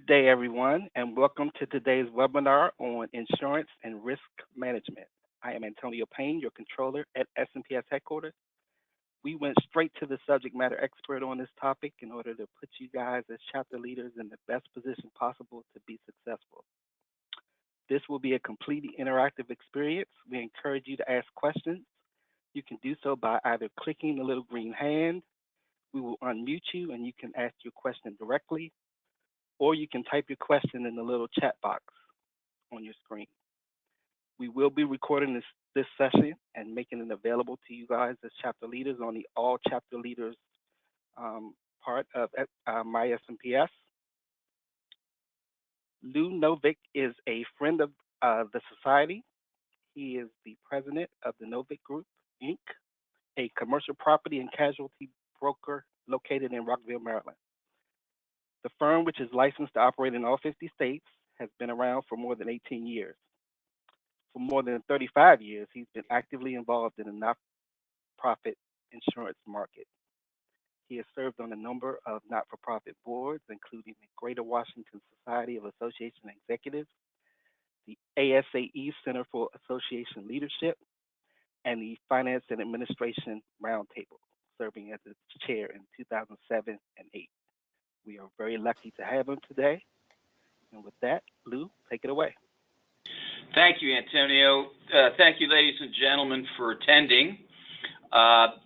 Good day, everyone, and welcome to today's webinar on insurance and risk management. I am Antonio Payne, your controller at SMPS headquarters. We went straight to the subject matter expert on this topic in order to put you guys as chapter leaders in the best position possible to be successful. This will be a completely interactive experience. We encourage you to ask questions. You can do so by either clicking the little green hand. We will unmute you and you can ask your question directly, or you can type your question in the little chat box on your screen. We will be recording this session and making it available to you guys as chapter leaders on the All Chapter Leaders part of my SMPS. Lou Novick is a friend of the society. He is the president of the Novick Group, Inc., a commercial property and casualty broker located in Rockville, Maryland. The firm, which is licensed to operate in all 50 states, has been around for more than 18 years. For more than 35 years, he's been actively involved in the not-profit insurance market. He has served on a number of not-for-profit boards, including the Greater Washington Society of Association Executives, the ASAE Center for Association Leadership, and the Finance and Administration Roundtable, serving as its chair in 2007 and 8. We are very lucky to have him today. And with that, Lou, take it away. Thank you, Antonio. Thank you, ladies and gentlemen, for attending.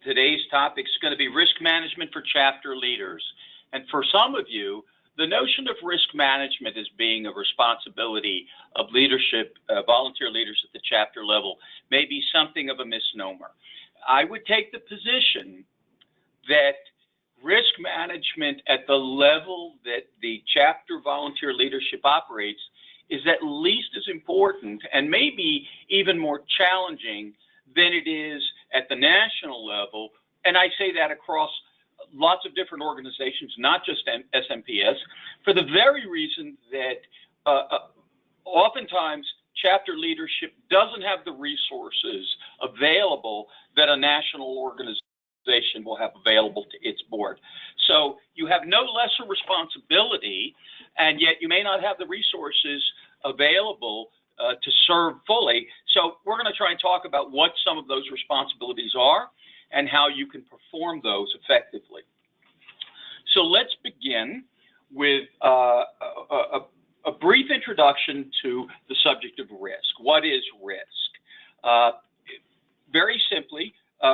Today's topic is going to be risk management for chapter leaders. And for some of you, the notion of risk management as being a responsibility of leadership, volunteer leaders at the chapter level, may be something of a misnomer. I would take the position that risk management at the level that the chapter volunteer leadership operates is at least as important and maybe even more challenging than it is at the national level. And I say that across lots of different organizations, not just SMPS, for the very reason that oftentimes chapter leadership doesn't have the resources available that a national organization will have available to its board. So you have no lesser responsibility, and yet you may not have the resources available to serve fully. So we're going to try and talk about what some of those responsibilities are and how you can perform those effectively. So let's begin with a brief introduction to the subject of risk. What is risk? Very simply,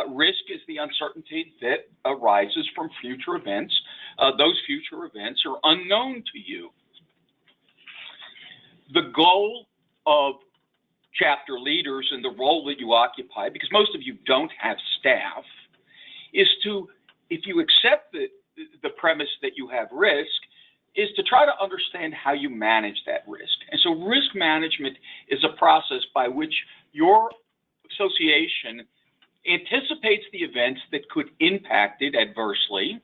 risk is the uncertainty that arises from future events. Those future events are unknown to you. The goal of chapter leaders and the role that you occupy, because most of you don't have staff, is to, if you accept the premise that you have risk, is to try to understand how you manage that risk. And so risk management is a process by which your association anticipates the events that could impact it adversely,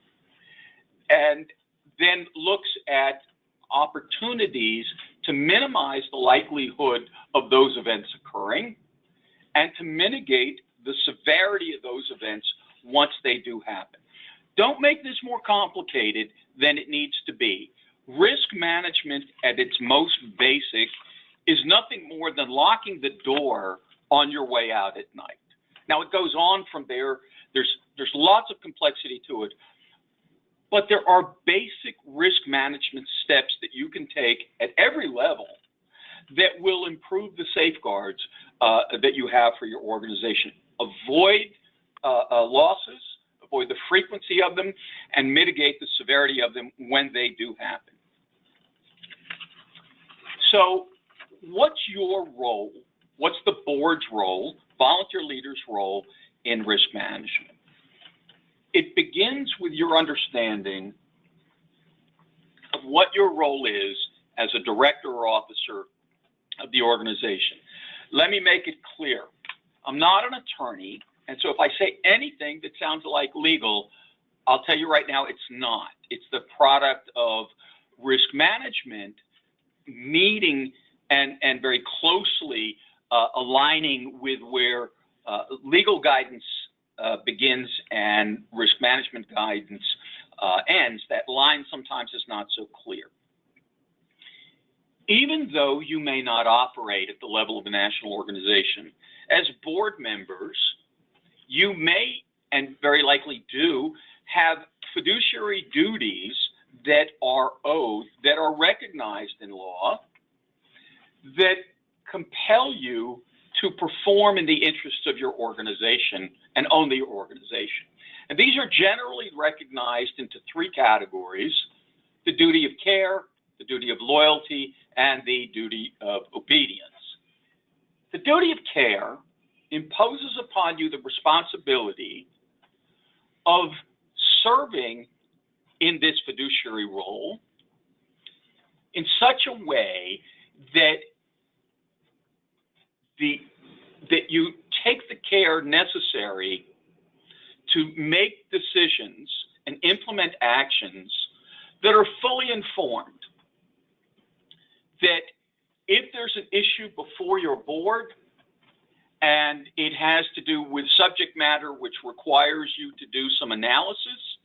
and then looks at opportunities to minimize the likelihood of those events occurring and to mitigate the severity of those events once they do happen. Don't make this more complicated than it needs to be. Risk management at its most basic is nothing more than locking the door on your way out at night. Now, it goes on from there. There's lots of complexity to it, but there are basic risk management steps that you can take at every level that will improve the safeguards that you have for your organization. Avoid losses, avoid the frequency of them, and mitigate the severity of them when they do happen. So what's your role? What's the board's role, volunteer leaders' role in risk management? It begins with your understanding of what your role is as a director or officer of the organization. Let me make it clear. I'm not an attorney, and so if I say anything that sounds like legal, I'll tell you right now it's not. It's the product of risk management meeting and very closely aligning with where legal guidance begins and risk management guidance ends. That line sometimes is not so clear. Even though you may not operate at the level of a national organization, as board members, you may, and very likely do, have fiduciary duties that are owed, that are recognized in law, that compel you to perform in the interests of your organization and only your organization. And these are generally recognized into three categories: the duty of care, the duty of loyalty, and the duty of obedience. The duty of care imposes upon you the responsibility of serving in this fiduciary role in such a way that you take the care necessary to make decisions and implement actions that are fully informed. That if there's an issue before your board and it has to do with subject matter which requires you to do some analysis,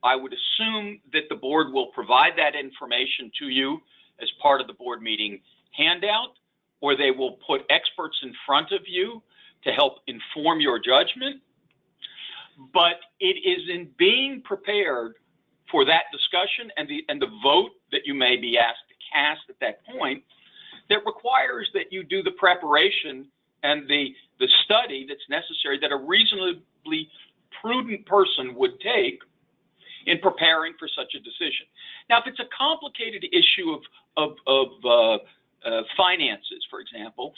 I would assume that the board will provide that information to you as part of the board meeting handout, or they will put experts in front of you to help inform your judgment. But it is in being prepared for that discussion and the vote that you may be asked to cast at that point that requires that you do the preparation and the study that's necessary that a reasonably prudent person would take in preparing for such a decision. Now, if it's a complicated issue of finances, for example,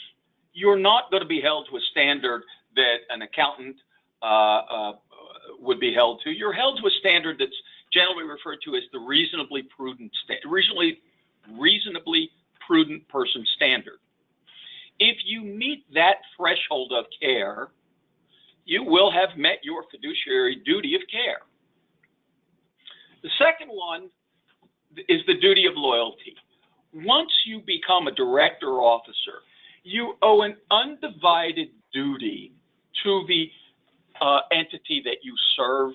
you're not going to be held to a standard that an accountant would be held to. You're held to a standard that's generally referred to as the reasonably prudent person standard. If you meet that threshold of care, you will have met your fiduciary duty of care. The second one is the duty of loyalty. Once you become a director or officer, you owe an undivided duty to the entity that you serve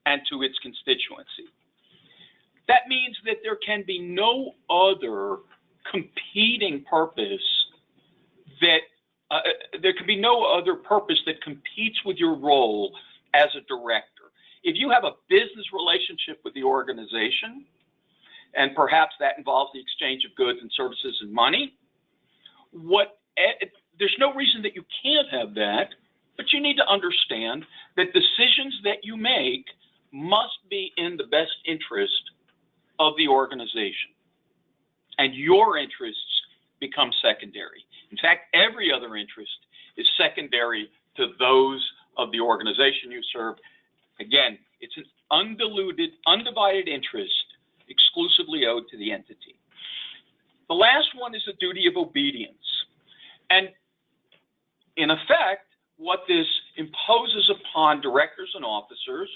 and to its constituency. That means that there can be no other competing purpose that competes with your role as a director. If you have a business relationship with the organization, and perhaps that involves the exchange of goods and services and money, there's no reason that you can't have that, but you need to understand that decisions that you make must be in the best interest of the organization, and your interests become secondary. In fact, every other interest is secondary to those of the organization you serve. Again, it's an undivided interest exclusively owed to the entity. The last one is the duty of obedience. And in effect, what this imposes upon directors and officers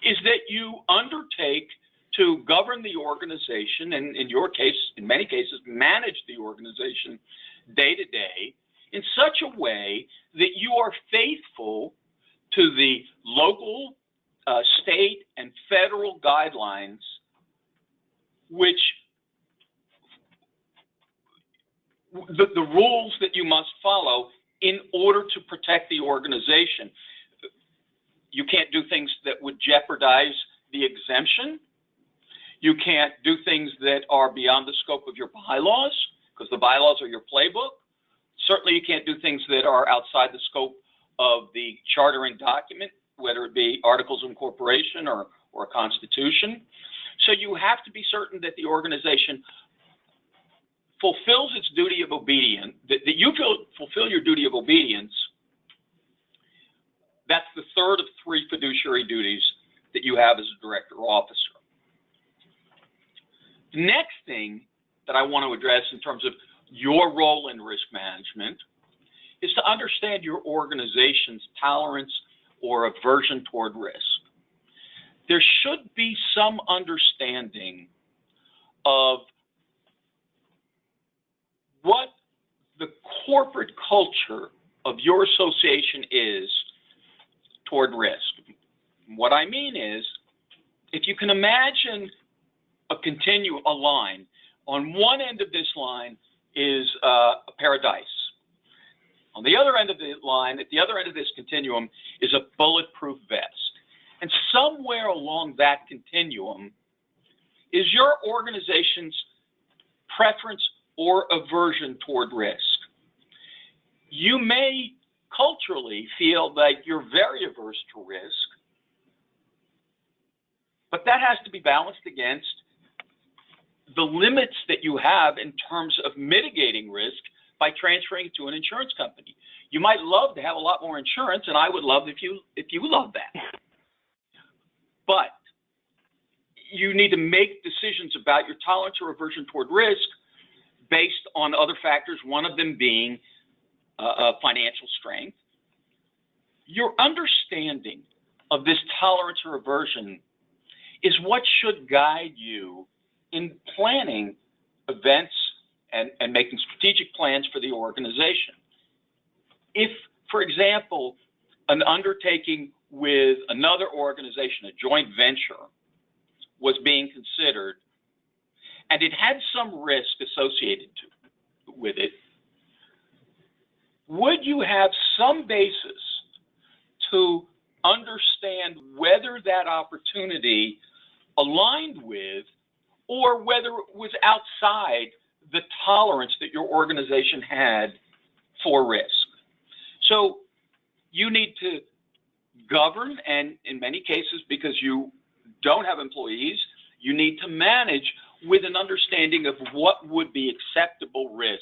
is that you undertake to govern the organization, and in your case, in many cases, manage the organization day to day in such a way that you are faithful to the local, state, and federal guidelines which the rules that you must follow in order to protect the organization. You can't do things that would jeopardize the exemption. You can't do things that are beyond the scope of your bylaws, because the bylaws are your playbook. Certainly you can't do things that are outside the scope of the chartering document, whether it be articles of incorporation or a constitution. So you have to be certain that the organization fulfills its duty of obedience, that you fulfill your duty of obedience. That's the third of three fiduciary duties that you have as a director or officer. The next thing that I want to address in terms of your role in risk management is to understand your organization's tolerance or aversion toward risk. There should be some understanding of what the corporate culture of your association is toward risk. What I mean is, if you can imagine a a line. On one end of this line is a pair of dice. On the other end of the line, at the other end of this continuum, is a bulletproof vest. And somewhere along that continuum is your organization's preference or aversion toward risk. You may culturally feel that you're very averse to risk, but that has to be balanced against the limits that you have in terms of mitigating risk by transferring it to an insurance company. You might love to have a lot more insurance, and I would love if you love that. But you need to make decisions about your tolerance or aversion toward risk based on other factors, one of them being financial strength. Your understanding of this tolerance or aversion is what should guide you in planning events and making strategic plans for the organization. If, for example, an undertaking with another organization, a joint venture, was being considered, and it had some risk associated with it, would you have some basis to understand whether that opportunity aligned with or whether it was outside the tolerance that your organization had for risk? So you need to govern, and in many cases, because you don't have employees, you need to manage with an understanding of what would be acceptable risk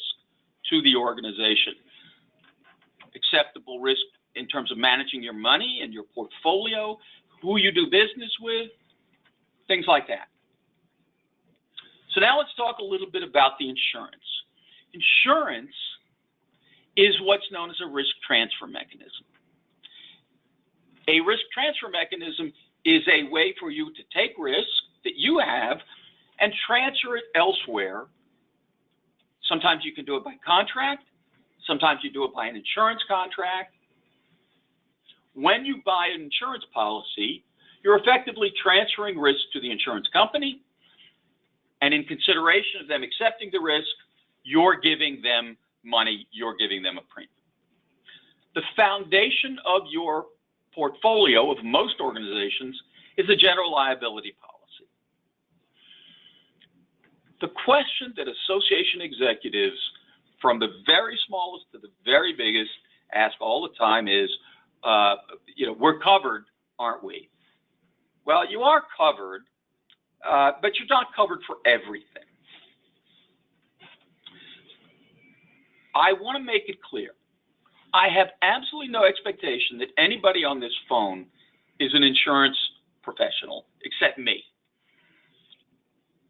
to the organization. Acceptable risk in terms of managing your money and your portfolio, who you do business with, things like that. So now let's talk a little bit about the insurance. Insurance is what's known as a risk transfer mechanism. A risk transfer mechanism is a way for you to take risk that you have and transfer it elsewhere. Sometimes you can do it by contract. Sometimes you do it by an insurance contract. When you buy an insurance policy, you're effectively transferring risk to the insurance company, and in consideration of them accepting the risk, you're giving them money, you're giving them a premium. The foundation of your portfolio of most organizations is a general liability policy. The question that association executives, from the very smallest to the very biggest, ask all the time is, we're covered, aren't we? Well, you are covered, but you're not covered for everything. I want to make it clear. I have absolutely no expectation that anybody on this phone is an insurance professional except me.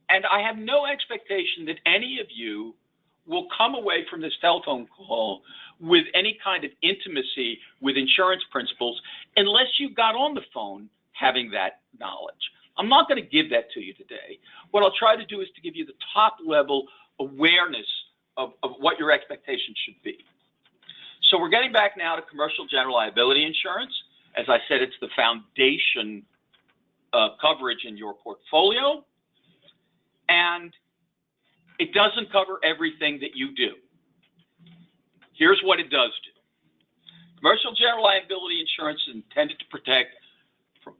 And I have no expectation that any of you will come away from this telephone call with any kind of intimacy with insurance principles unless you got on the phone having that knowledge. I'm not going to give that to you today. What I'll try to do is to give you the top level awareness of what your expectations should be. So we're getting back now to commercial general liability insurance. As I said, it's the foundation coverage in your portfolio, and it doesn't cover everything that you do. Here's what it does do. Commercial general liability insurance is intended to protect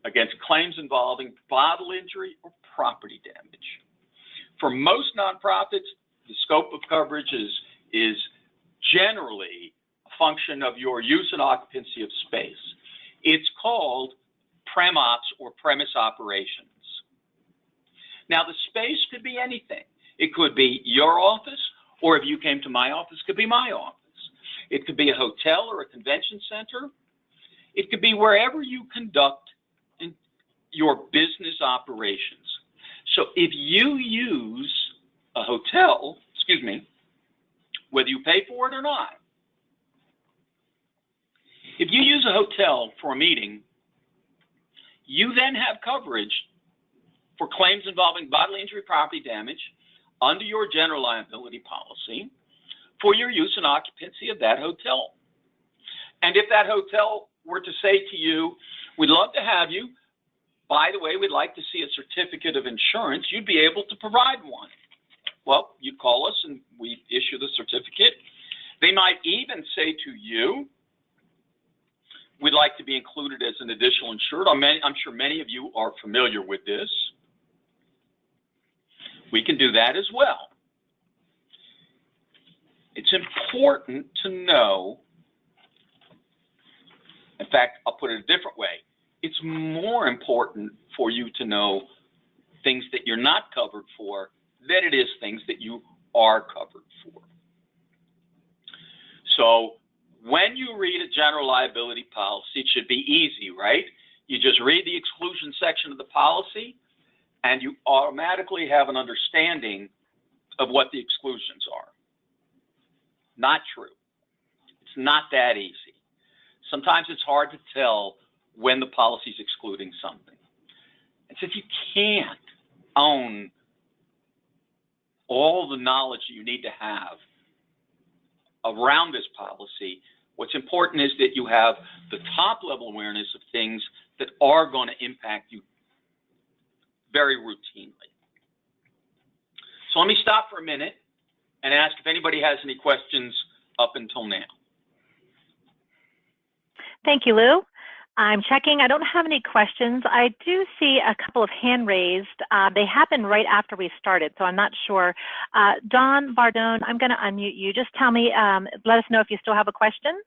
against claims involving bodily injury or property damage. For most nonprofits, the scope of coverage is generally a function of your use and occupancy of space. It's called prem-ops or premise operations. Now, the space could be anything. It could be your office, or if you came to my office, it could be my office. It could be a hotel or a convention center. It could be wherever you conduct your business operations. So if you use a hotel, whether you pay for it or not, if you use a hotel for a meeting, you then have coverage for claims involving bodily injury, property damage under your general liability policy for your use and occupancy of that hotel. And if that hotel were to say to you, we'd love to have you, by the way, we'd like to see a certificate of insurance, you'd be able to provide one. Well, you'd call us and we'd issue the certificate. They might even say to you, we'd like to be included as an additional insured. I'm sure many of you are familiar with this. We can do that as well. It's important to know, in fact, I'll put it a different way. It's more important for you to know things that you're not covered for than it is things that you are covered for. So when you read a general liability policy, it should be easy, right? You just read the exclusion section of the policy and you automatically have an understanding of what the exclusions are. Not true. It's not that easy. Sometimes it's hard to tell when the policy is excluding something. And since you can't own all the knowledge you need to have around this policy, what's important is that you have the top level awareness of things that are going to impact you very routinely. So let me stop for a minute and ask if anybody has any questions up until now. Thank you, Lou. I'm checking. I don't have any questions. I do see a couple of hand raised. They happened right after we started, so I'm not sure. Don Bardone, I'm going to unmute you. Just tell me, let us know if you still have a question.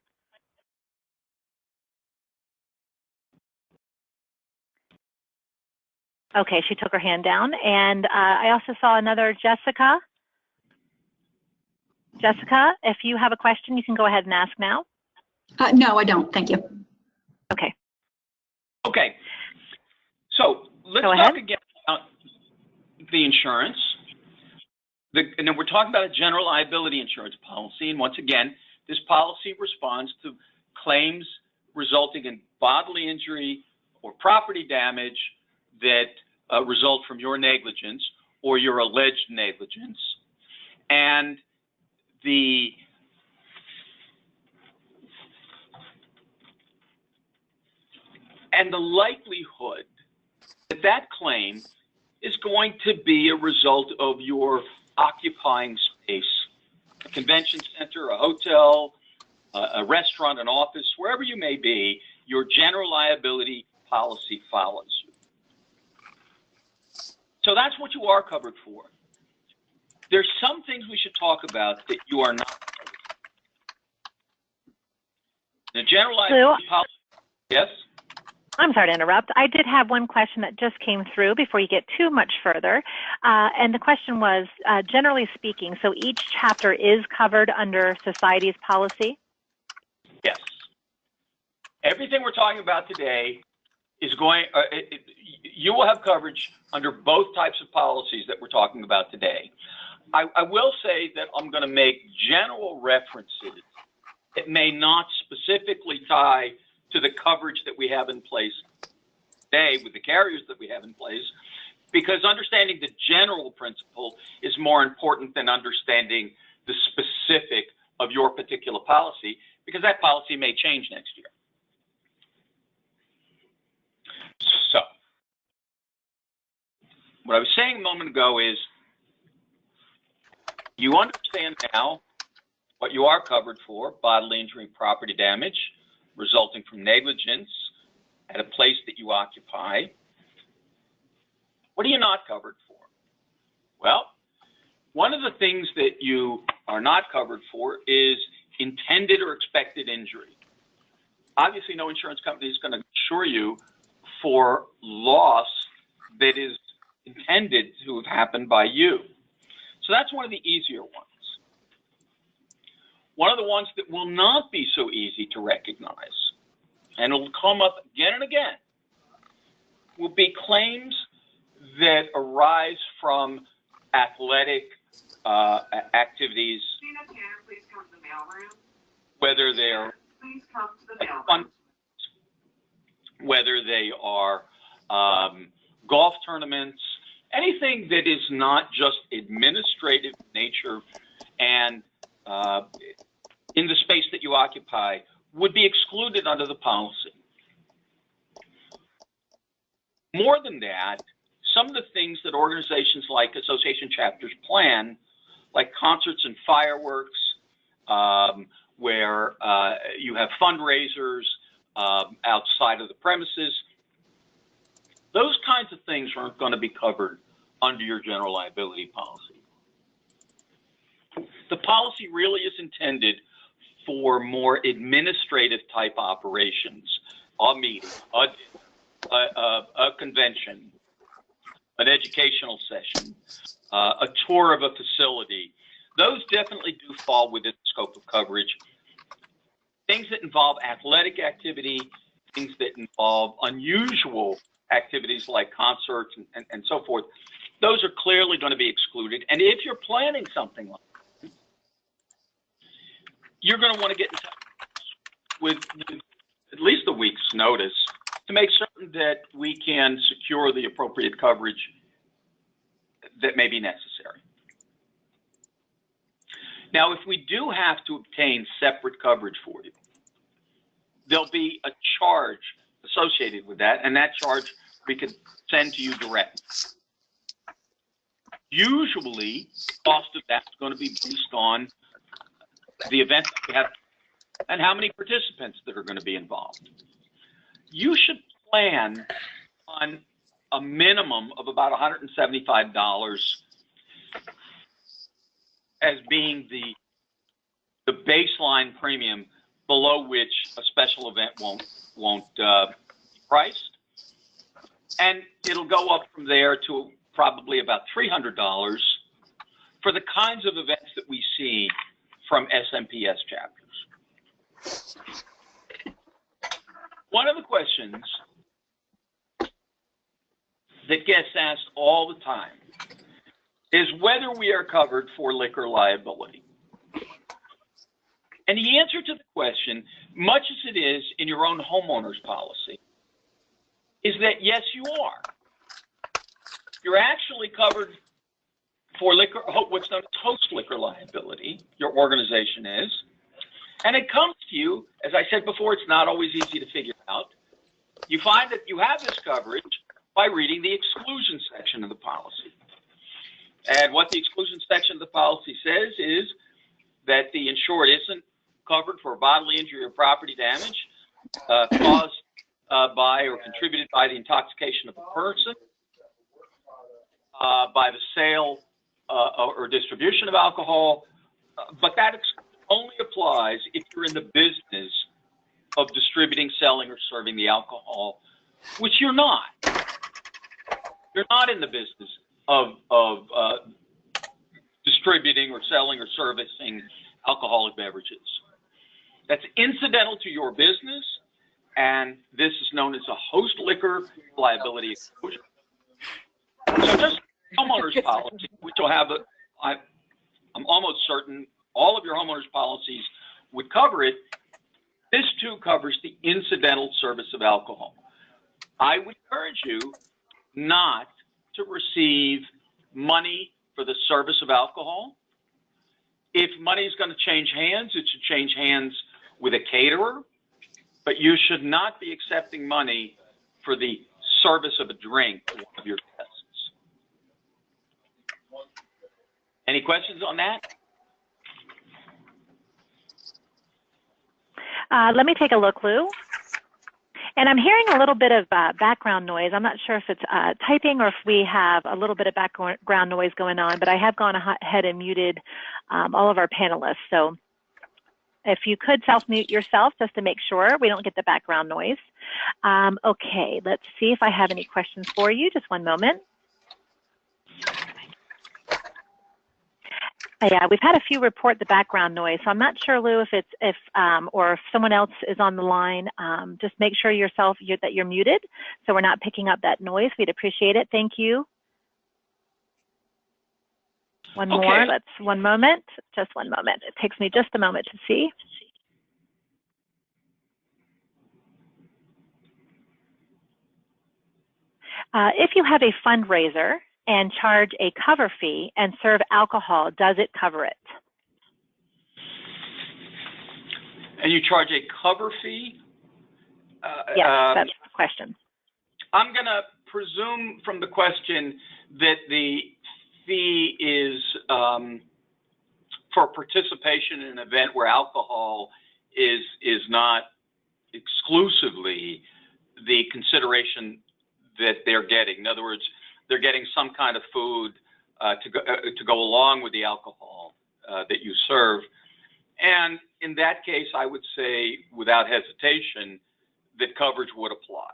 Okay, she took her hand down. And I also saw another Jessica. Jessica, if you have a question, you can go ahead and ask now. No, I don't. Thank you. Okay. Okay. So let's talk again about the insurance. And then we're talking about a general liability insurance policy. And once again, this policy responds to claims resulting in bodily injury or property damage that result from your negligence or your alleged negligence. And the likelihood that that claim is going to be a result of your occupying space, a convention center, a hotel, a restaurant, an office, wherever you may be, your general liability policy follows you. So that's what you are covered for. There's some things we should talk about that you are not covered for. The general liability policy, yes? I'm sorry to interrupt. I did have one question that just came through before you get too much further. And the question was, generally speaking, so each chapter is covered under society's policy? Yes. Everything we're talking about today is going, you will have coverage under both types of policies that we're talking about today. I will say that I'm going to make general references that may not specifically tie to the coverage that we have in place today with the carriers that we have in place, because understanding the general principle is more important than understanding the specific of your particular policy, because that policy may change next year. So, what I was saying a moment ago is, you understand now what you are covered for: bodily injury and property damage resulting from negligence at a place that you occupy. What are you not covered for? Well, one of the things that you are not covered for is intended or expected injury. Obviously, no insurance company is going to insure you for loss that is intended to have happened by you. So that's one of the easier ones. One of the ones that will not be so easy to recognize, and it'll come up again and again, will be claims that arise from athletic activities, whether they're whether they are golf tournaments, anything that is not just administrative in nature and in the space that you occupy would be excluded under the policy. More than that, some of the things that organizations like association chapters plan, like concerts and fireworks, where you have fundraisers outside of the premises, those kinds of things aren't going to be covered under your general liability policy. The policy really is intended for more administrative type operations, a meeting, a convention, an educational session, a tour of a facility. Those definitely do fall within the scope of coverage. Things that involve athletic activity, things that involve unusual activities like concerts and so forth, those are clearly going to be excluded. And if you're planning something like that, you're going to want to get in touch with at least a week's notice to make certain that we can secure the appropriate coverage that may be necessary. Now, if we do have to obtain separate coverage for you, there'll be a charge associated with that, and that charge we could send to you directly. Usually, the cost of that's going to be based on the event that we have and how many participants that are going to be involved. You should plan on a minimum of about $175 as being the baseline premium below which a special event won't be priced. And it'll go up from there to probably about $300 for the kinds of events that we see from SMPS chapters. One of the questions that gets asked all the time is whether we are covered for liquor liability. And the answer to the question, much as it is in your own homeowner's policy, is that yes, you are. You're actually covered for liquor, what's known as host liquor liability, your organization is. And it comes to you, as I said before, it's not always easy to figure out. You find that you have this coverage by reading the exclusion section of the policy. And what the exclusion section of the policy says is that the insured isn't covered for bodily injury or property damage caused by or contributed by the intoxication of a person, by the sale or distribution of alcohol, but that only applies if you're in the business of distributing, selling, or serving the alcohol, which you're not. You're not in the business of distributing or selling or servicing alcoholic beverages. That's incidental to your business, and this is known as a host liquor liability exposure. So just homeowners policy, which will have I'm almost certain all of your homeowners policies would cover it. This too covers the incidental service of alcohol. I would encourage you not to receive money for the service of alcohol. If money is going to change hands, it should change hands with a caterer, but you should not be accepting money for the service of a drink to one of your guests. Any questions on that? Let me take a look, Lou. And I'm hearing a little bit of background noise. I'm not sure if it's typing or if we have a little bit of background noise going on, but I have gone ahead and muted all of our panelists. So if you could self-mute yourself just to make sure we don't get the background noise. Okay, let's see if I have any questions for you. Just one moment. Yeah, we've had a few report the background noise, so I'm not sure, Lou, or if someone else is on the line. Just make sure that you're muted, so we're not picking up that noise. We'd appreciate it. Thank you. One more. One moment. Just one moment. It takes me just a moment to see. If you have a fundraiser and charge a cover fee and serve alcohol, does it cover it? And you charge a cover fee? Yes, that's the question. I'm going to presume from the question that the fee is for participation in an event where alcohol is not exclusively the consideration that they're getting. In other words, they're getting some kind of food to go along with the alcohol that you serve. And in that case, I would say without hesitation that coverage would apply.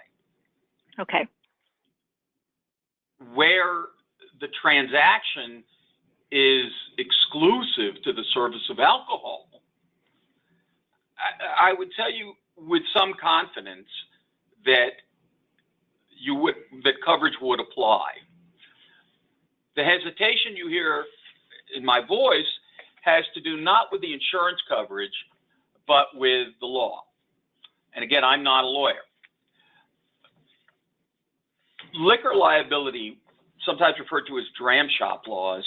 Okay. Where the transaction is exclusive to the service of alcohol, I would tell you with some confidence that that coverage would apply. The hesitation you hear in my voice has to do not with the insurance coverage, but with the law. And again, I'm not a lawyer. Liquor liability, sometimes referred to as dram shop laws,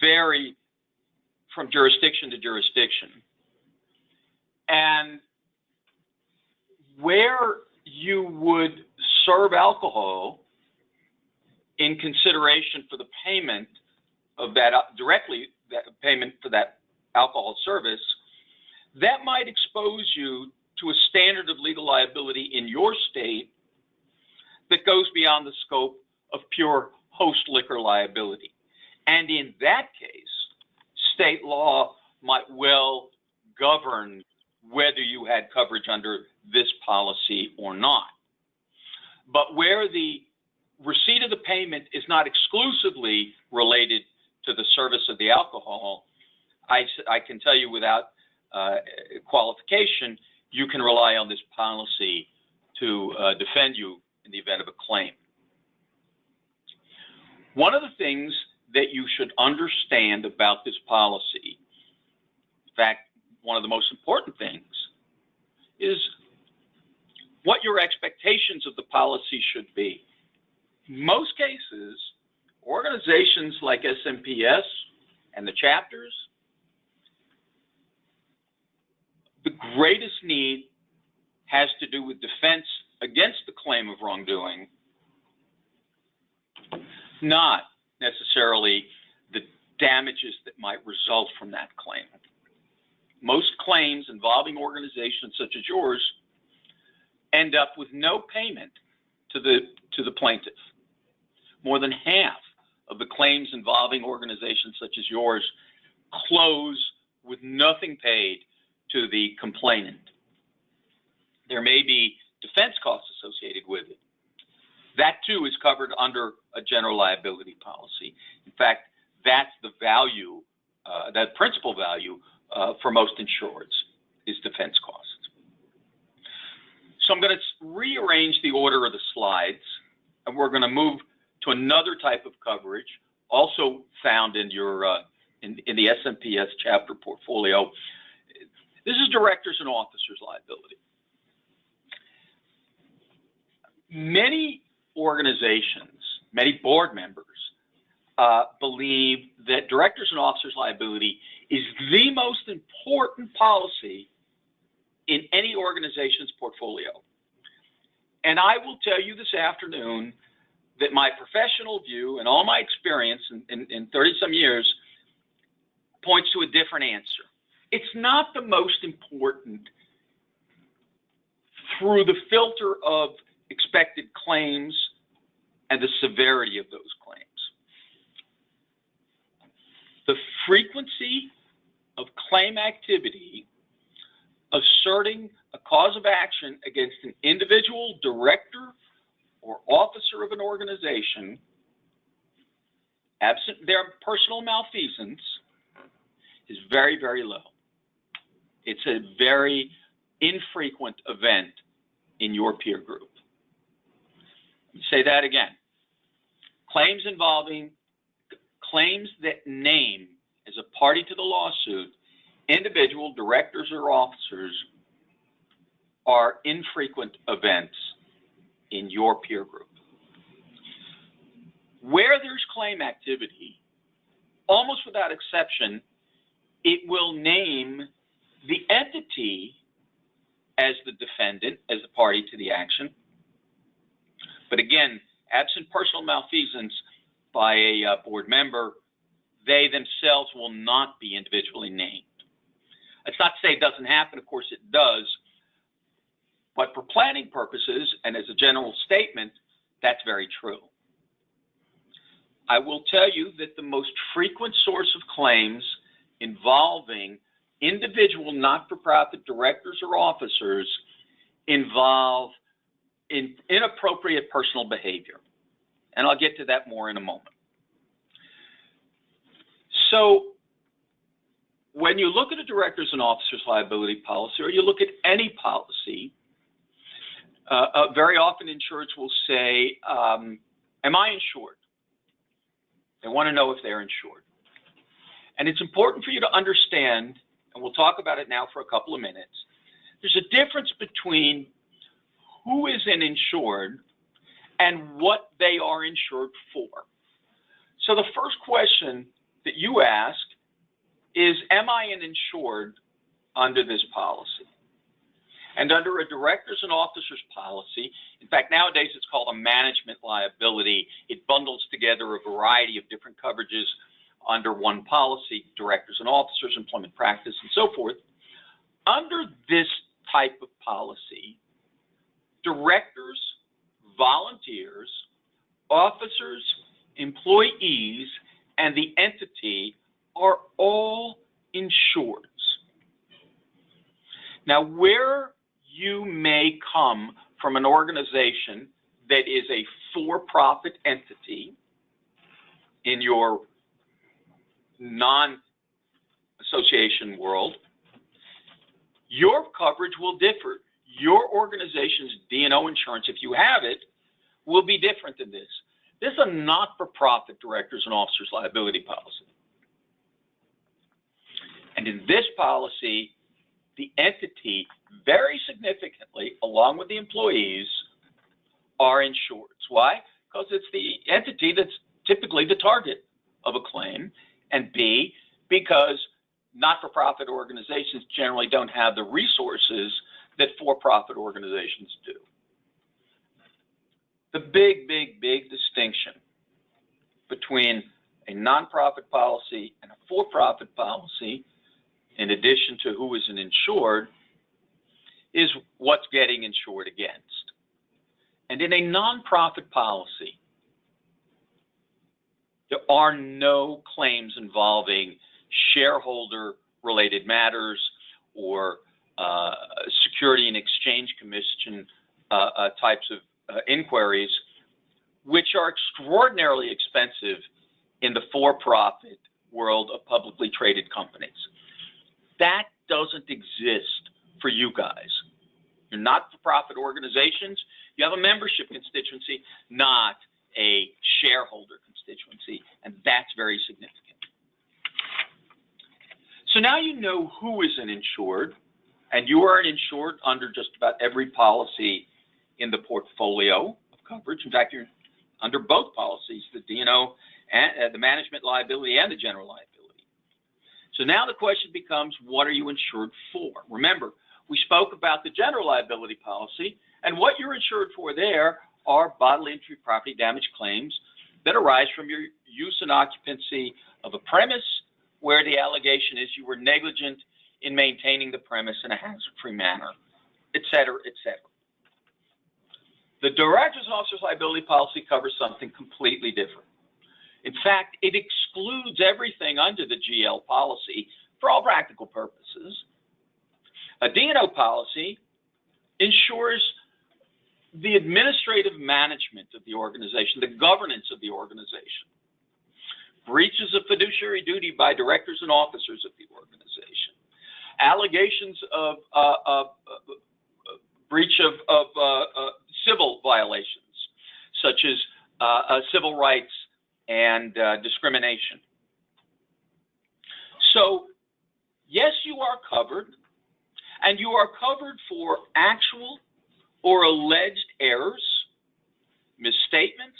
vary from jurisdiction to jurisdiction. And where you would serve alcohol in consideration for the payment of that directly, that payment for that alcohol service, that might expose you to a standard of legal liability in your state that goes beyond the scope of pure host liquor liability. And in that case, state law might well govern whether you had coverage under this policy or not. But where the receipt of the payment is not exclusively related to the service of the alcohol, I can tell you without qualification, you can rely on this policy to defend you in the event of a claim. One of the things that you should understand about this policy, in fact, one of the most important things, is what your expectations of the policy should be. In most cases, organizations like SMPS and the chapters, the greatest need has to do with defense against the claim of wrongdoing, not necessarily the damages that might result from that claim. Most claims involving organizations such as yours end up with no payment to the plaintiff. More than half of the claims involving organizations such as yours close with nothing paid to the complainant. There may be defense costs associated with it. That too is covered under a general liability policy. In fact, that's the value, that principal value for most insureds is defense costs. So I'm going to rearrange the order of the slides, and we're going to move to another type of coverage, also found in your in the SMPS chapter portfolio. This is directors and officers liability. Many organizations, many board members believe that directors and officers liability is the most important policy in any organization's portfolio. And I will tell you this afternoon that my professional view and all my experience in 30-some years points to a different answer. It's not the most important through the filter of expected claims and the severity of those claims. The frequency of claim activity asserting a cause of action against an individual director or officer of an organization, absent their personal malfeasance, is very, very low. It's a very infrequent event in your peer group. Let me say that again. Claims that name as a party to the lawsuit individual directors or officers are infrequent events in your peer group. Where there's claim activity, almost without exception, it will name the entity as the defendant, as the party to the action. But again, absent personal malfeasance by a board member, they themselves will not be individually named. It's not to say it doesn't happen, of course it does, but for planning purposes and as a general statement, that's very true. I will tell you that the most frequent source of claims involving individual not-for-profit directors or officers involve inappropriate personal behavior. And I'll get to that more in a moment. So when you look at a directors and officers liability policy, or you look at any policy, very often insureds will say, am I insured? They want to know if they're insured. And it's important for you to understand, and we'll talk about it now for a couple of minutes, there's a difference between who is an insured and what they are insured for. So the first question that you ask is, am I an insured under this policy? And under a directors and officers policy, in fact, nowadays it's called a management liability. It bundles together a variety of different coverages under one policy, directors and officers, employment practice, and so forth. Under this type of policy, directors, volunteers, officers, employees, and the entity are all insured. Now, where you may come from an organization that is a for-profit entity in your non-association world, your coverage will differ. Your organization's D&O insurance, if you have it, will be different than this. This is a not-for-profit directors and officers liability policy. And in this policy, the entity very significantly, along with the employees, are insured. Why? Because it's the entity that's typically the target of a claim, and B, because not-for-profit organizations generally don't have the resources that for-profit organizations do. The big, big, big distinction between a nonprofit policy and a for-profit policy, in addition to who is an insured, is what's getting insured against. And in a nonprofit policy, there are no claims involving shareholder-related matters or Security and Exchange Commission types of inquiries, which are extraordinarily expensive in the for-profit world of publicly traded companies. That doesn't exist for you guys. You're not-for-profit organizations. You have a membership constituency, not a shareholder constituency, and that's very significant. So now you know who is an insured, and you are an insured under just about every policy in the portfolio of coverage. In fact, you're under both policies, the D&O, and the management liability and the general liability. So now the question becomes, what are you insured for? Remember, we spoke about the general liability policy, and what you're insured for there are bodily injury property damage claims that arise from your use and occupancy of a premise where the allegation is you were negligent in maintaining the premise in a hazard-free manner, et cetera, et cetera. The directors and officers liability policy covers something completely different. In fact, it excludes everything under the GL policy for all practical purposes. A D&O policy ensures the administrative management of the organization, the governance of the organization, breaches of fiduciary duty by directors and officers of the organization, allegations of breach of civil violations, such as civil rights and discrimination. So, yes, you are covered, and you are covered for actual or alleged errors, misstatements,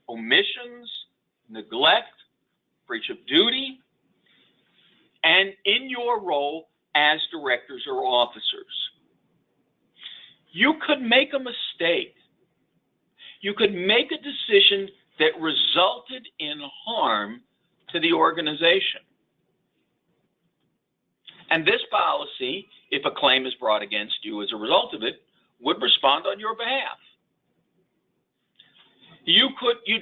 omissions, neglect, breach of duty, and in your role as directors or officers. You could make a mistake. You could make a decision that resulted in harm to the organization. And this policy, if a claim is brought against you as a result of it, would respond on your behalf. You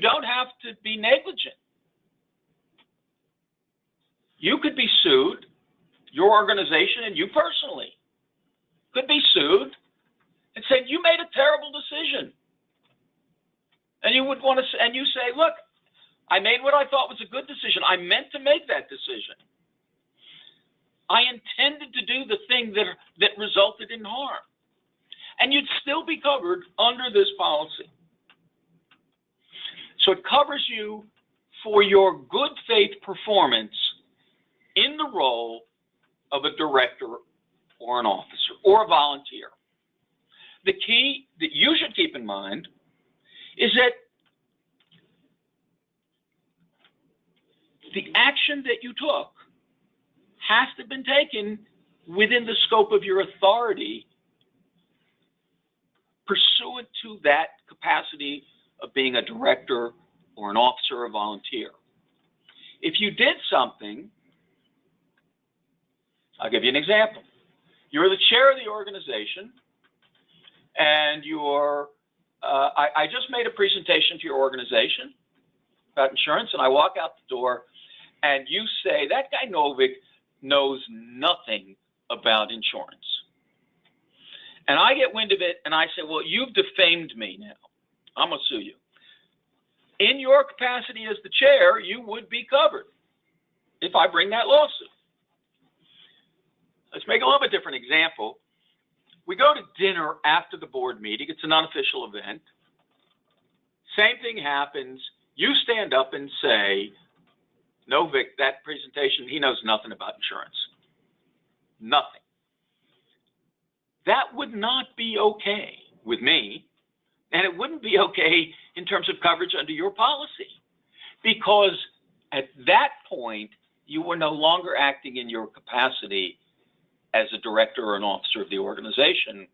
don't have to be negligent. You could be sued, your organization and you personally could be sued and said, you made a terrible decision. And you would want to, and you say, look, I made what I thought was a good decision. I meant to make that decision. I intended to do the thing that resulted in harm. And you'd still be covered under this policy. So it covers you for your good faith performance in the role of a director or an officer or a volunteer. The key that you should keep in mind is that the action that you took has to have been taken within the scope of your authority pursuant to that capacity of being a director or an officer or a volunteer. If you did something, I'll give you an example. You're the chair of the organization, and I just made a presentation to your organization about insurance, and I walk out the door, and you say, that guy Novick knows nothing about insurance. And I get wind of it, and I say, well, you've defamed me now. I'm going to sue you. In your capacity as the chair, you would be covered if I bring that lawsuit. Let's make a little bit different example. We go to dinner after the board meeting. It's an unofficial event. Same thing happens. You stand up and say, Novick, that presentation, he knows nothing about insurance. Nothing. That would not be okay with me, and it wouldn't be okay in terms of coverage under your policy, because at that point, you were no longer acting in your capacity as a director or an officer of the organization.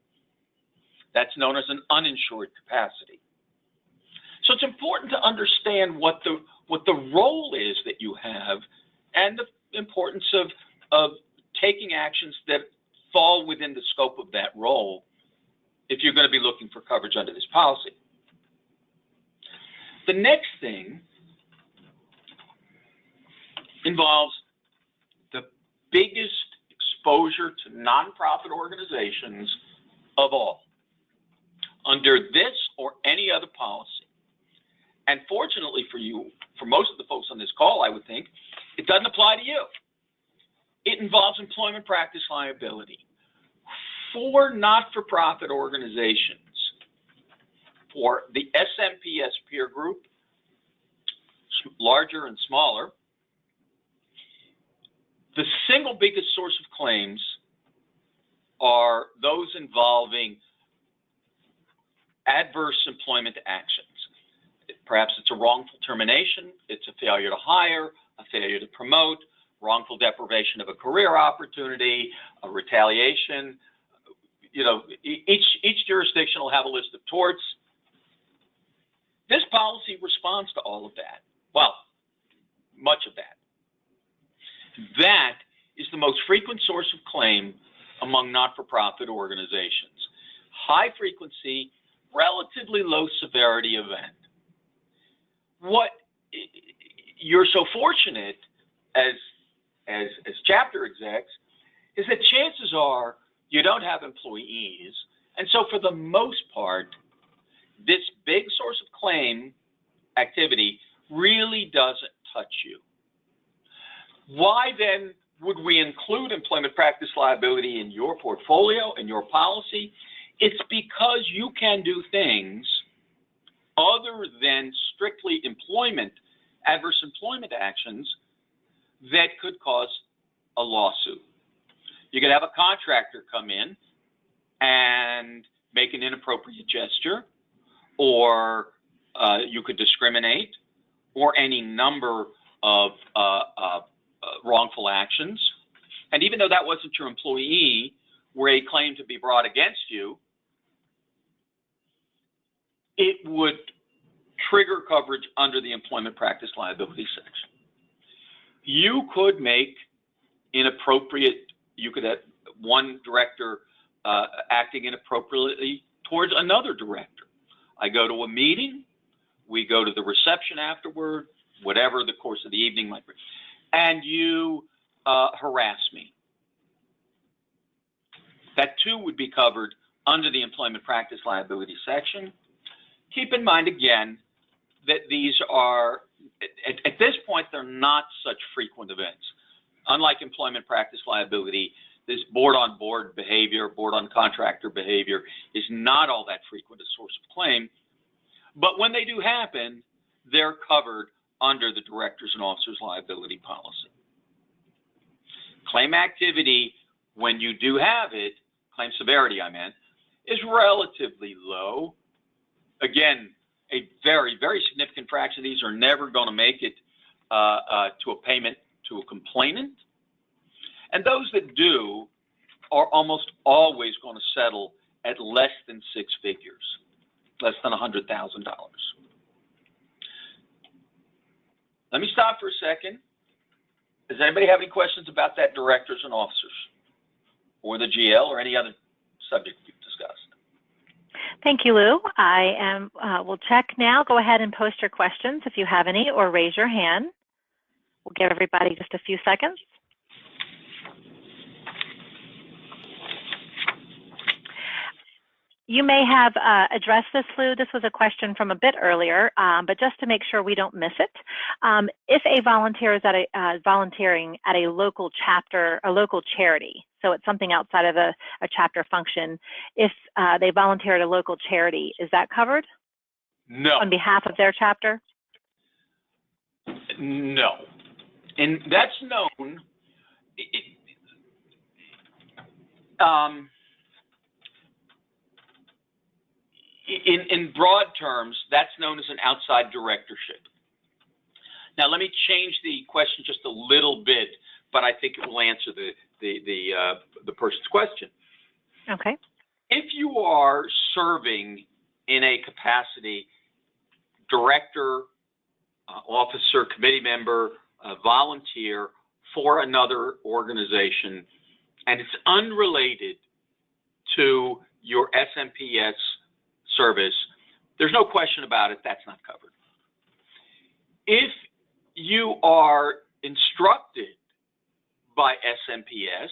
That's known as an uninsured capacity. So it's important to understand what the role is that you have and the importance of taking actions that fall within the scope of that role if you're going to be looking for coverage under this policy. The next thing involves the biggest exposure to nonprofit organizations of all, under this or any other policy. And fortunately for you, for most of the folks on this call, I would think, it doesn't apply to you. It involves employment practice liability. For not-for-profit organizations, for the SMPS peer group, larger and smaller, the single biggest source of claims are those involving adverse employment actions. Perhaps it's a wrongful termination, it's a failure to hire, a failure to promote, wrongful deprivation of a career opportunity, a retaliation. You know, each jurisdiction will have a list of torts. This policy responds to all of that. Well, much of that. That is the most frequent source of claim among not-for-profit organizations. High frequency, relatively low severity event. What you're so fortunate as chapter execs is that chances are you don't have employees, and so for the most part, this big source of claim activity really doesn't touch you. Why then would we include employment practice liability in your portfolio, in your policy? It's because you can do things other than strictly adverse employment actions that could cause a lawsuit. You could have a contractor come in and make an inappropriate gesture, or you could discriminate, or any number of wrongful actions. And even though that wasn't your employee, were a claim to be brought against you, it would trigger coverage under the employment practice liability section. You could make inappropriate, you could have one director acting inappropriately towards another director. I go to a meeting, we go to the reception afterward, whatever the course of the evening might be, and you harass me. That too would be covered under the employment practice liability section. Keep in mind again that these are, at this point, they're not such frequent events. Unlike employment practice liability, this board-on-board behavior, board-on-contractor behavior is not all that frequent a source of claim. But when they do happen, they're covered under the directors and officers liability policy. Claim activity, when you do have it, claim severity I meant, is relatively low. Again, a very, very significant fraction of these are never going to make it to a payment to a complainant. And those that do are almost always going to settle at less than six figures, less than $100,000. Let me stop for a second. Does anybody have any questions about that directors and officers or the GL or any other subject we've discussed? Thank you, Lou. We'll check now. Go ahead and post your questions if you have any, or raise your hand. We'll give everybody just a few seconds. You may have addressed this, Lou. This was a question from a bit earlier, but just to make sure we don't miss it. If a volunteer is volunteering at a local chapter, a local charity, so it's something outside of a chapter function, if they volunteer at a local charity, is that covered? No. On behalf of their chapter? No. And that's known. In broad terms, that's known as an outside directorship. Now, let me change the question just a little bit, but I think it will answer the person's question. Okay. If you are serving in a capacity, director, officer, committee member, volunteer for another organization, and it's unrelated to your SMPS service, there's no question about it, that's not covered. If you are instructed by SMPS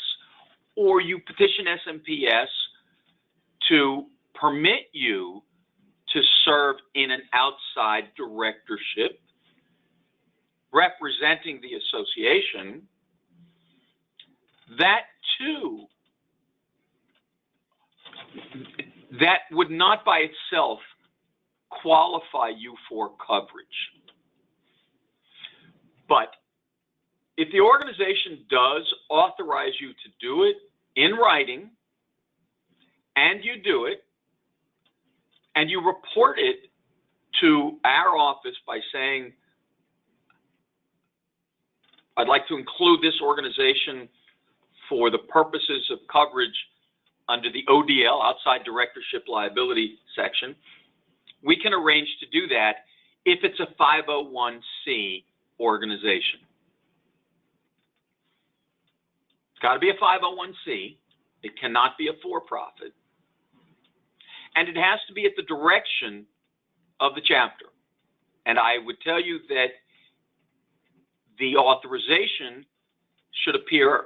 or you petition SMPS to permit you to serve in an outside directorship representing the association, that too, that would not by itself qualify you for coverage. But if the organization does authorize you to do it in writing, and you do it, and you report it to our office by saying, I'd like to include this organization for the purposes of coverage under the ODL, outside directorship liability section, we can arrange to do that if it's a 501c organization. It's got to be a 501c. It cannot be a for-profit. And it has to be at the direction of the chapter. And I would tell you that the authorization should appear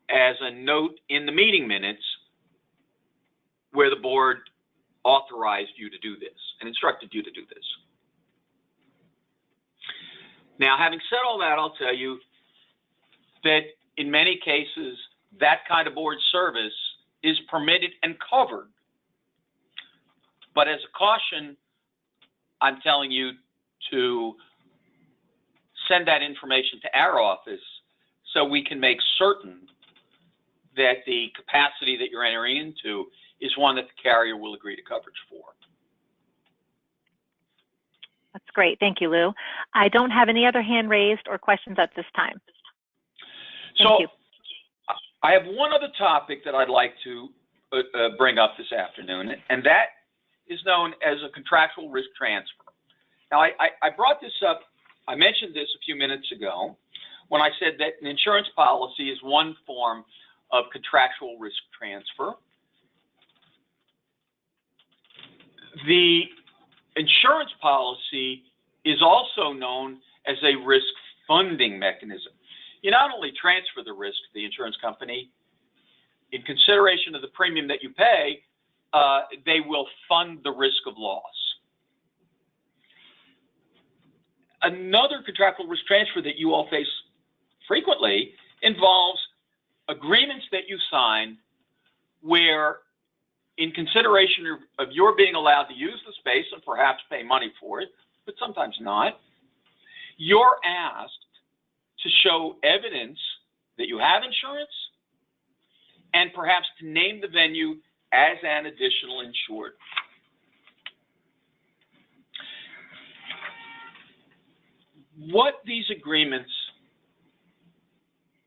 as a note in the meeting minutes where the board authorized you to do this and instructed you to do this. Now, having said all that, I'll tell you that in many cases, that kind of board service is permitted and covered. But as a caution, I'm telling you to send that information to our office so we can make certain that the capacity that you're entering into is one that the carrier will agree to coverage for. That's great. Thank you, Lou. I don't have any other hand raised or questions at this time. Thank you. I have one other topic that I'd like to bring up this afternoon, and that is known as a contractual risk transfer. Now, I brought this up, I mentioned this a few minutes ago when I said that an insurance policy is one form of contractual risk transfer. The insurance policy is also known as a risk funding mechanism. You not only transfer the risk to the insurance company, in consideration of the premium that you pay, they will fund the risk of loss. Another contractual risk transfer that you all face frequently involves agreements that you sign where, in consideration of your being allowed to use the space and perhaps pay money for it, but sometimes not, you're asked to show evidence that you have insurance and perhaps to name the venue as an additional insured. What these agreements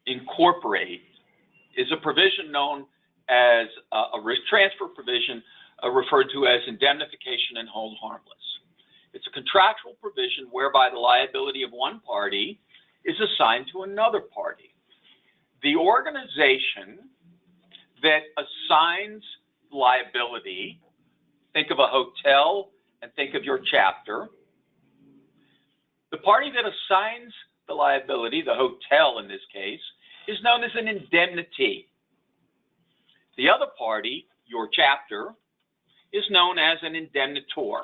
incorporate is a provision known as a risk transfer provision, referred to as indemnification and hold harmless. It's a contractual provision whereby the liability of one party is assigned to another party. The organization that assigns liability, think of a hotel and think of your chapter. The party that assigns the liability, the hotel in this case, is known as an indemnity. The other party, your chapter, is known as an indemnitor.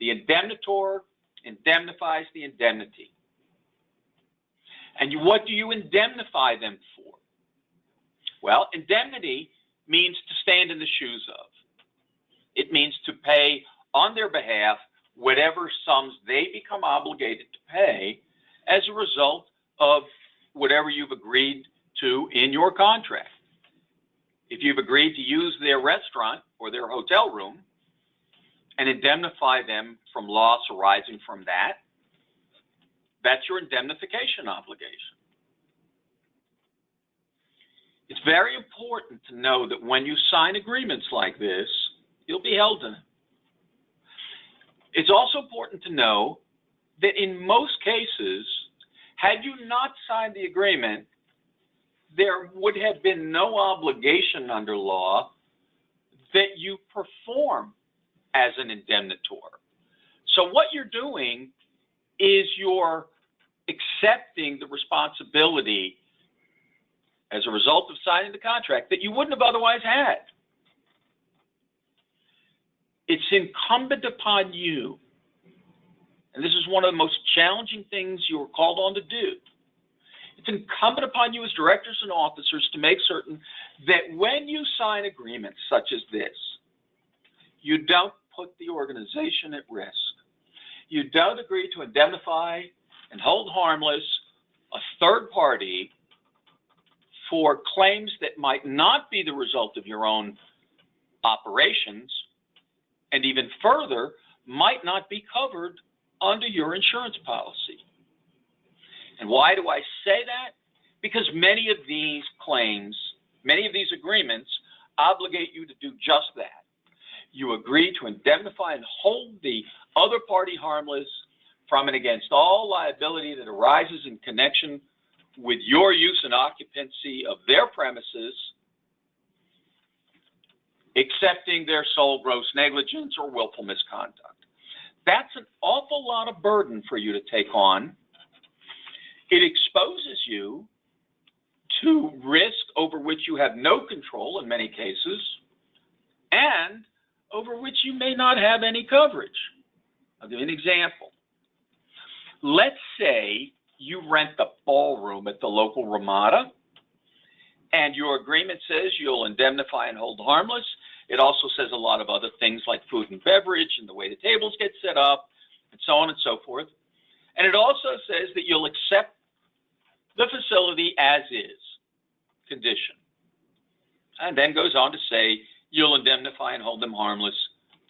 The indemnitor indemnifies the indemnity. And what do you indemnify them for? Well, indemnity means to stand in the shoes of. It means to pay on their behalf whatever sums they become obligated to pay as a result of whatever you've agreed to in your contract. If you've agreed to use their restaurant or their hotel room and indemnify them from loss arising from that, that's your indemnification obligation. It's very important to know that when you sign agreements like this, you'll be held to them. It's also important to know that in most cases, had you not signed the agreement, there would have been no obligation under law that you perform as an indemnitor. So what you're doing is you're accepting the responsibility as a result of signing the contract that you wouldn't have otherwise had. It's incumbent upon you, and this is one of the most challenging things you're called on to do. It's incumbent upon you as directors and officers to make certain that when you sign agreements such as this, you don't put the organization at risk. You don't agree to indemnify and hold harmless a third party for claims that might not be the result of your own operations, and even further, might not be covered under your insurance policy. And why do I say that? Because many of these claims, many of these agreements obligate you to do just that. You agree to indemnify and hold the other party harmless from and against all liability that arises in connection with your use and occupancy of their premises, excepting their sole gross negligence or willful misconduct. That's an awful lot of burden for you to take on. It exposes you to risk over which you have no control in many cases, and over which you may not have any coverage. I'll give you an example. Let's say you rent the ballroom at the local Ramada, and your agreement says you'll indemnify and hold harmless. It also says a lot of other things like food and beverage and the way the tables get set up and so on and so forth. And it also says that you'll accept the facility as is, condition. And then goes on to say you'll indemnify and hold them harmless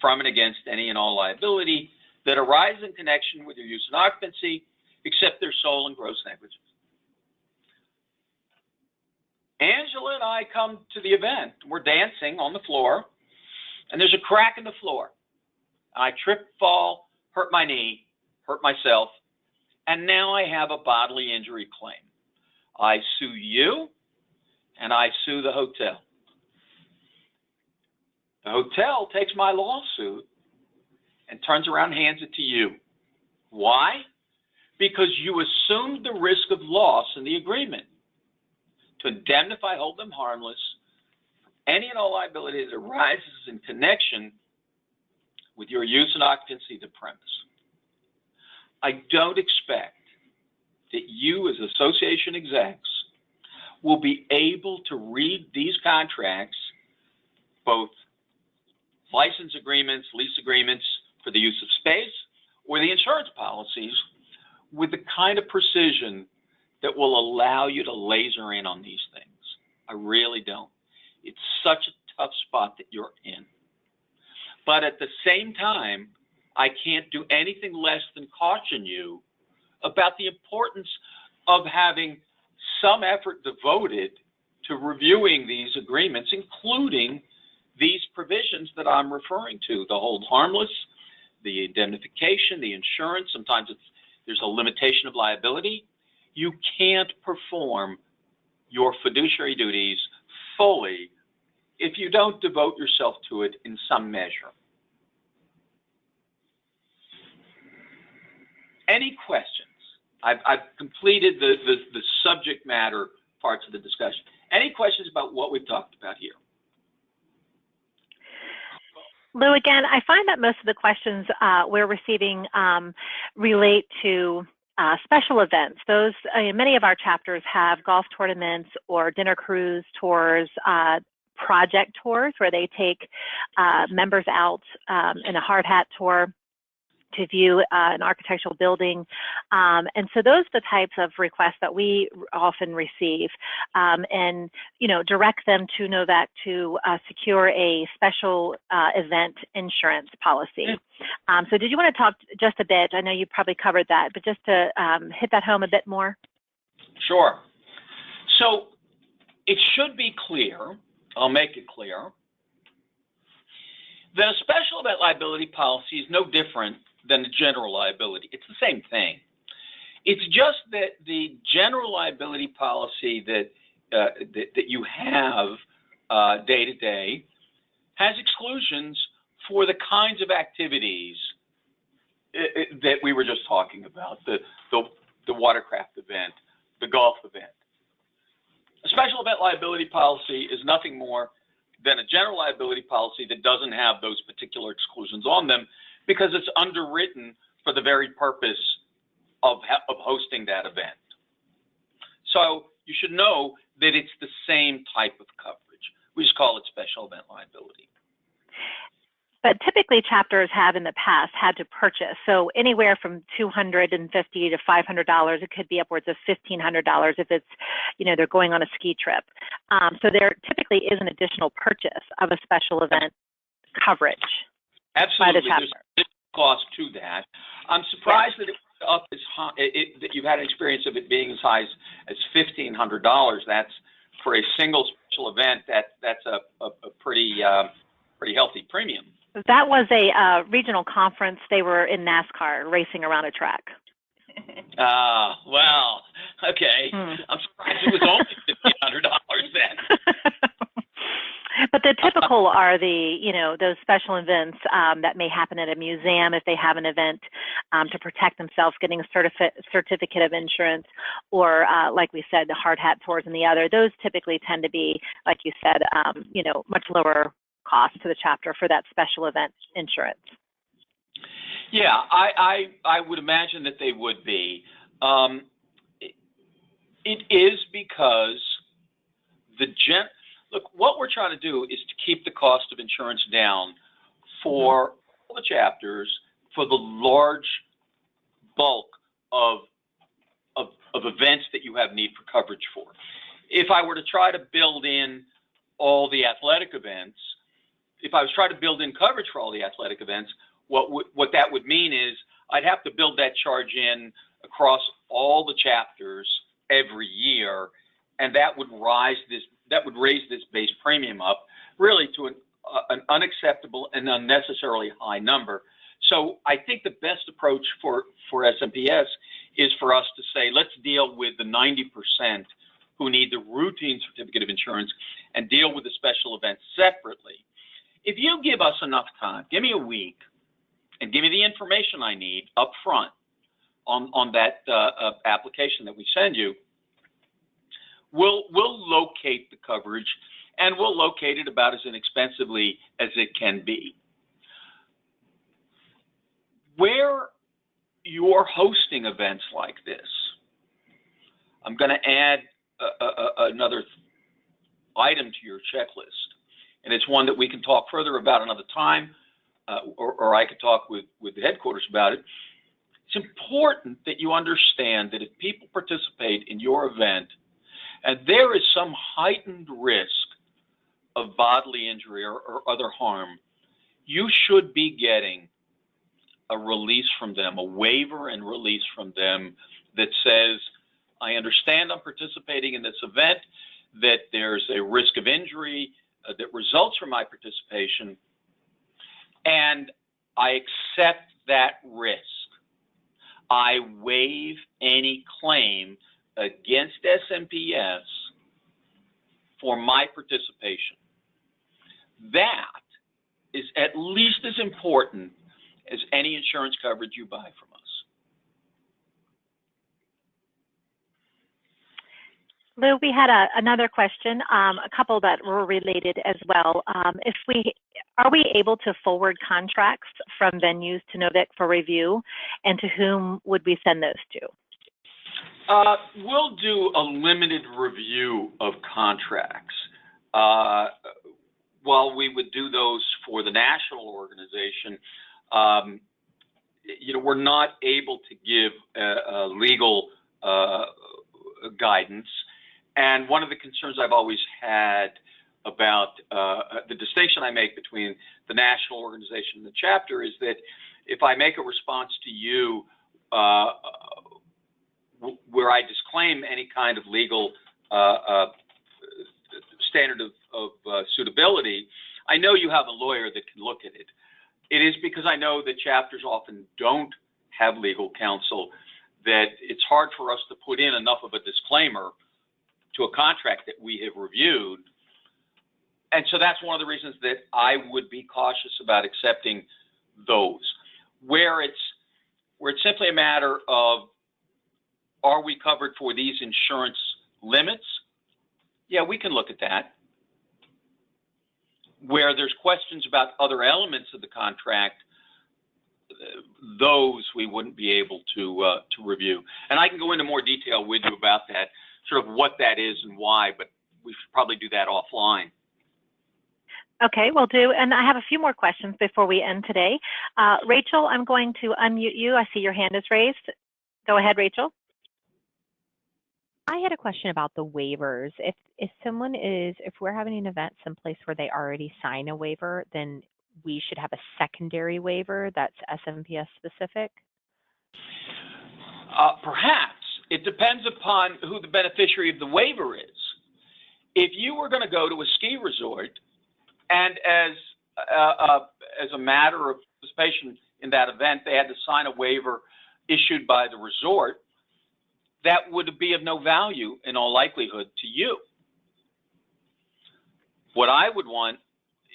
from and against any and all liability that arises in connection with your use and occupancy, except their sole and gross negligence. Angela and I come to the event. We're dancing on the floor, and there's a crack in the floor. I trip, fall, hurt my knee, hurt myself, and now I have a bodily injury claim. I sue you, and I sue the hotel. The hotel takes my lawsuit and turns around and hands it to you. Why? Because you assumed the risk of loss in the agreement to indemnify, hold them harmless, any and all liability that arises in connection with your use and occupancy of the premise. I don't expect that you as association execs will be able to read these contracts, both license agreements, lease agreements for the use of space, or the insurance policies with the kind of precision that will allow you to laser in on these things. I really don't. It's such a tough spot that you're in. But at the same time, I can't do anything less than caution you about the importance of having some effort devoted to reviewing these agreements, including these provisions that I'm referring to, the hold harmless, the indemnification, the insurance. Sometimes there's a limitation of liability. You can't perform your fiduciary duties fully if you don't devote yourself to it in some measure. Any questions? I've completed the subject matter parts of the discussion. Any questions about what we've talked about here? Lou, again, I find that most of the questions we're receiving relate to special events. Those, many of our chapters have golf tournaments or dinner cruise tours, project tours where they take members out in a hard hat tour to view an architectural building. And so those are the types of requests that we often receive, and, direct them to Novick to secure a special event insurance policy. So did you want to talk just a bit? I know you probably covered that, but just to hit that home a bit more. Sure. So it should be clear, I'll make it clear, that a special event liability policy is no different than the general liability. It's the same thing. It's just that the general liability policy that you have day to day has exclusions for the kinds of activities that we were just talking about, the watercraft event, the golf event. A special event liability policy is nothing more than a general liability policy that doesn't have those particular exclusions on them, because it's underwritten for the very purpose of hosting that event. So you should know that it's the same type of coverage. We just call it special event liability. But typically chapters have in the past had to purchase. So anywhere from $250 to $500, it could be upwards of $1,500 if it's, they're going on a ski trip. So there typically is an additional purchase of a special event coverage. Absolutely, by the chapter. There's a cost to that. I'm surprised that it was up as high, that you've had an experience of it being as high as $1,500. That's for a single special event. That's a pretty healthy premium. That was a regional conference. They were in NASCAR racing around a track. Well, okay. I'm surprised it was only $1,500 then. But the typical are those special events that may happen at a museum if they have an event to protect themselves, getting a certificate of insurance, or like we said, the hard hat tours and the other. Those typically tend to be, like you said, much lower cost to the chapter for that special event insurance. Yeah, I would imagine that they would be. It is because look, what we're trying to do is to keep the cost of insurance down for all the chapters for the large bulk of events that you have need for coverage for. If I were to try to build in all the athletic events, if I was trying to build in coverage for all the athletic events, what that would mean is I'd have to build that charge in across all the chapters every year, and that would raise this base premium up really to an unacceptable and unnecessarily high number, So I think the best approach for SMPS is for us to say, let's deal with the 90% who need the routine certificate of insurance and deal with the special events separately. If you give us enough time, give me a week, and give me the information I need up front on that application that we send you, we'll locate the coverage, and we'll locate it about as inexpensively as it can be. Where you're hosting events like this, I'm going to add another item to your checklist, and it's one that we can talk further about another time, or I could talk with the headquarters about it. It's important that you understand that if people participate in your event and there is some heightened risk of bodily injury or other harm, you should be getting a release from them, a waiver and release from them that says, I understand I'm participating in this event, that there's a risk of injury that results from my participation, and I accept that risk. I waive any claim against SMPS for my participation. That is at least as important as any insurance coverage you buy from us. Lou, we had another question, a couple that were related as well. Are we able to forward contracts from venues to Novick for review, and to whom would we send those to? We'll do a limited review of contracts. While we would do those for the national organization, we're not able to give legal guidance. And one of the concerns I've always had about the distinction I make between the national organization and the chapter is that if I make a response to you where I disclaim any kind of legal standard of suitability, I know you have a lawyer that can look at it. It is because I know that chapters often don't have legal counsel that it's hard for us to put in enough of a disclaimer to a contract that we have reviewed. And so that's one of the reasons that I would be cautious about accepting those. Where it's simply a matter of, are we covered for these insurance limits? Yeah, we can look at that. Where there's questions about other elements of the contract, those we wouldn't be able to review. And I can go into more detail with you about that, sort of what that is and why, but we should probably do that offline. Okay, will do. And I have a few more questions before we end today. Rachel, I'm going to unmute you. I see your hand is raised. Go ahead, Rachel. I had a question about the waivers. If we're having an event someplace where they already sign a waiver, then we should have a secondary waiver that's SMPS specific? Perhaps. It depends upon who the beneficiary of the waiver is. If you were going to go to a ski resort and as a matter of participation in that event, they had to sign a waiver issued by the resort, that would be of no value in all likelihood to you. What I would want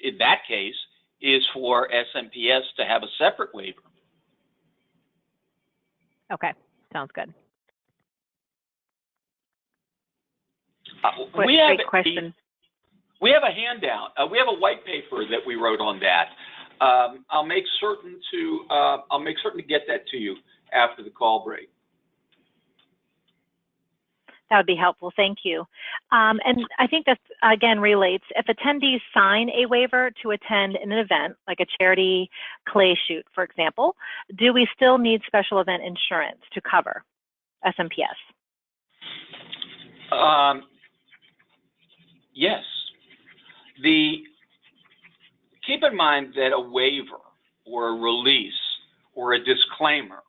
in that case is for SMPS to have a separate waiver. Okay, sounds good. Great question. We have a handout. We have a white paper that we wrote on that. I'll make certain to get that to you after the call break. That would be helpful. Thank you. And I think this, again, relates. If attendees sign a waiver to attend an event, like a charity clay shoot, for example, do we still need special event insurance to cover SMPS? Yes. Keep in mind that a waiver or a release or a disclaimer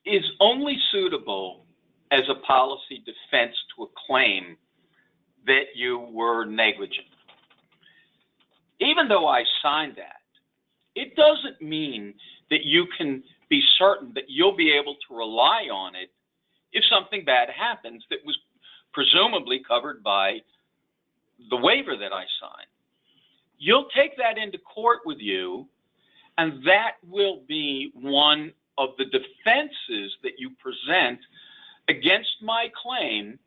is only suitable as a policy defense to a claim that you were negligent. Even though I signed that, it doesn't mean that you can be certain that you'll be able to rely on it if something bad happens that was presumably covered by the waiver that I signed. You'll take that into court with you, and that will be one of the defenses that you present against my claim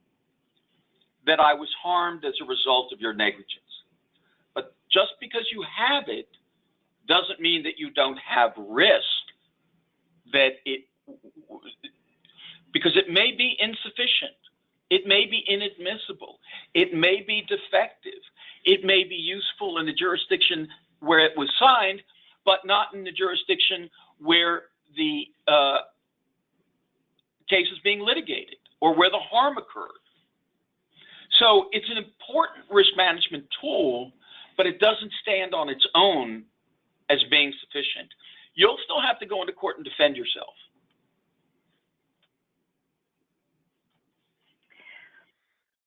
that I was harmed as a result of your negligence. But just because you have it doesn't mean that you don't have risk, because it may be insufficient, it may be inadmissible, it may be defective, it may be useful in the jurisdiction where it was signed, but not in the jurisdiction where the case is being litigated or where the harm occurred. So it's an important risk management tool, but it doesn't stand on its own as being sufficient. You'll still have to go into court and defend yourself.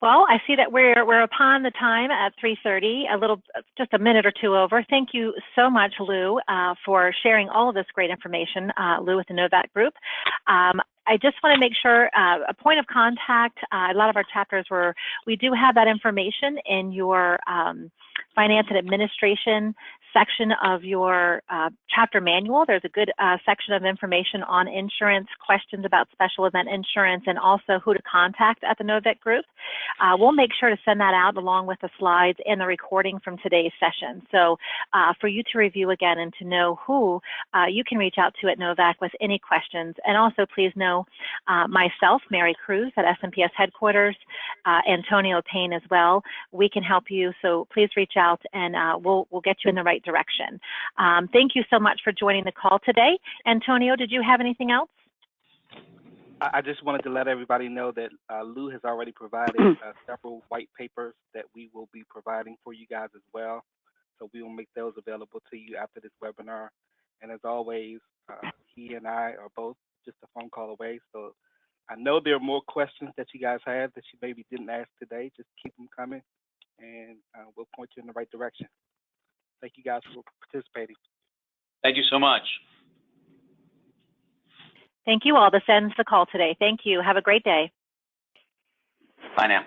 Well, I see that we're upon the time at 3:30, just a minute or two over. Thank you so much, Lou, for sharing all of this great information, Lou with the Novick Group. I just want to make sure, a point of contact, a lot of our chapters we do have that information in your finance and administration section of your chapter manual. There's a good section of information on insurance, questions about special event insurance, and also who to contact at the Novick Group. We'll make sure to send that out along with the slides and the recording from today's session. So for you to review again and to know who you can reach out to at Novick with any questions. And also please know myself, Mary Cruz at SMPS headquarters, Antonio Payne as well. We can help you, so please reach out and we'll get you in the right direction. Thank you so much for joining the call today. Antonio, did you have anything else? I just wanted to let everybody know that Lou has already provided several white papers that we will be providing for you guys as well. So we will make those available to you after this webinar. And as always, he and I are both just a phone call away. So I know there are more questions that you guys have that you maybe didn't ask today. Just keep them coming, and we'll point you in the right direction. Thank you guys for participating. Thank you so much. Thank you all. This ends the call today. Thank you. Have a great day. Bye now.